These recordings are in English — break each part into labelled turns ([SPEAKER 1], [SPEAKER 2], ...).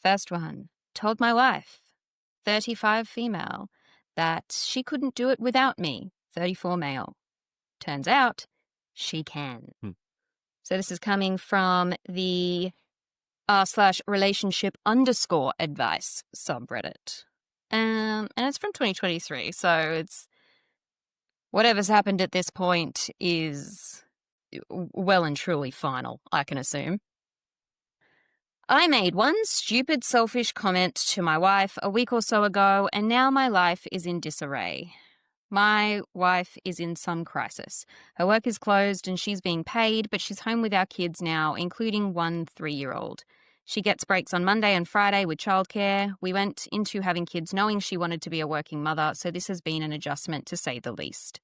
[SPEAKER 1] First one, told my wife, 35 female, that she couldn't do it without me, 34 male. Turns out she can. So this is coming from the r/relationship_advice subreddit. And it's from 2023, so it's whatever's happened at this point is well and truly final, I can assume. I made one stupid, selfish comment to my wife a week or so ago, and now my life is in disarray. My wife is in some crisis. Her work is closed and she's being paid, but she's home with our kids now, including one 3-year-old. She gets breaks on Monday and Friday with childcare. We went into having kids knowing she wanted to be a working mother, so this has been an adjustment to say the least.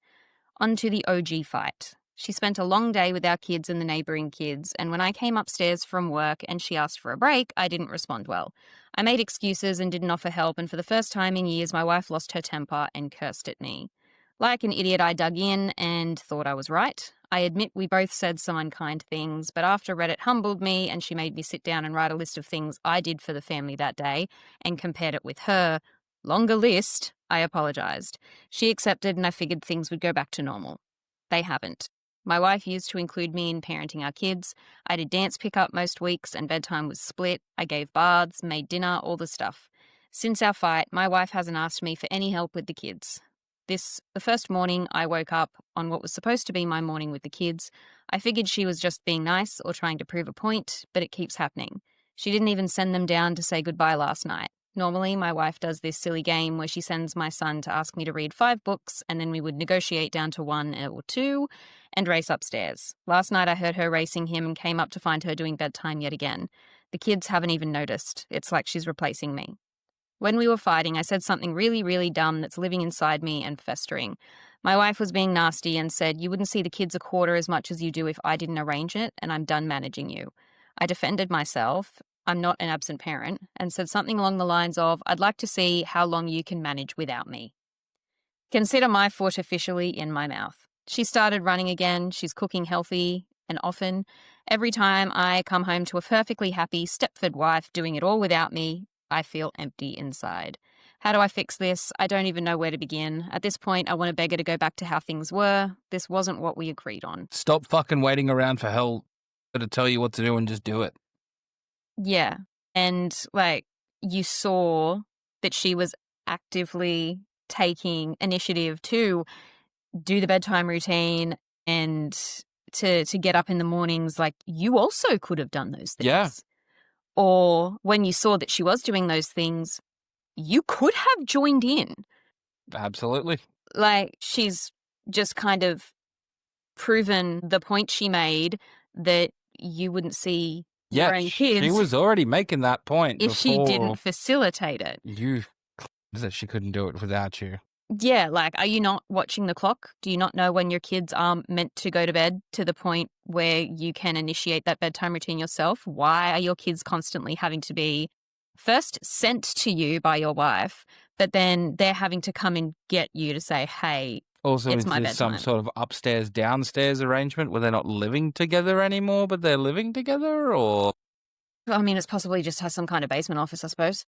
[SPEAKER 1] On to the OG fight. She spent a long day with our kids and the neighbouring kids, and when I came upstairs from work and she asked for a break, I didn't respond well. I made excuses and didn't offer help, and for the first time in years, my wife lost her temper and cursed at me. Like an idiot, I dug in and thought I was right. I admit we both said some unkind things, but after Reddit humbled me and she made me sit down and write a list of things I did for the family that day and compared it with her longer list, I apologised. She accepted and I figured things would go back to normal. They haven't. My wife used to include me in parenting our kids. I did dance pickup most weeks and bedtime was split. I gave baths, made dinner, all the stuff. Since our fight, my wife hasn't asked me for any help with the kids. The first morning I woke up on what was supposed to be my morning with the kids. I figured she was just being nice or trying to prove a point, but it keeps happening. She didn't even send them down to say goodbye last night. Normally, my wife does this silly game where she sends my son to ask me to read 5 books, and then we would negotiate down to 1 or 2 and race upstairs. Last night, I heard her racing him and came up to find her doing bedtime yet again. The kids haven't even noticed. It's like she's replacing me. When we were fighting, I said something really, really dumb that's living inside me and festering. My wife was being nasty and said, "You wouldn't see the kids a quarter as much as you do if I didn't arrange it, and I'm done managing you." I defended myself. I'm not an absent parent, and said something along the lines of, "I'd like to see how long you can manage without me." Consider my foot officially in my mouth. She started running again. She's cooking healthy and often. Every time I come home to a perfectly happy Stepford wife doing it all without me, I feel empty inside. How do I fix this? I don't even know where to begin. At this point, I want to beg her to go back to how things were. This wasn't what we agreed on.
[SPEAKER 2] Stop fucking waiting around for hell to tell you what to do and just do it.
[SPEAKER 1] Yeah. And, like, you saw that she was actively taking initiative to do the bedtime routine and to get up in the mornings. Like, you also could have done those things.
[SPEAKER 2] Yeah.
[SPEAKER 1] Or when you saw that she was doing those things, you could have joined in.
[SPEAKER 2] Absolutely.
[SPEAKER 1] Like, she's just kind of proven the point she made that you wouldn't see your own kids.
[SPEAKER 2] She was already making that point
[SPEAKER 1] if she
[SPEAKER 2] before
[SPEAKER 1] didn't facilitate it.
[SPEAKER 2] You that she couldn't do it without you.
[SPEAKER 1] Yeah, like, are you not watching the clock? Do you not know when your kids are meant to go to bed to the point where you can initiate that bedtime routine yourself? Why are your kids constantly having to be first sent to you by your wife, but then they're having to come and get you to say, "Hey,
[SPEAKER 2] Also,
[SPEAKER 1] it's
[SPEAKER 2] is
[SPEAKER 1] my
[SPEAKER 2] there some
[SPEAKER 1] bedtime."
[SPEAKER 2] sort of upstairs-downstairs arrangement where they're not living together anymore, but they're living together, or?
[SPEAKER 1] I mean, it's possibly just has some kind of basement office, I suppose.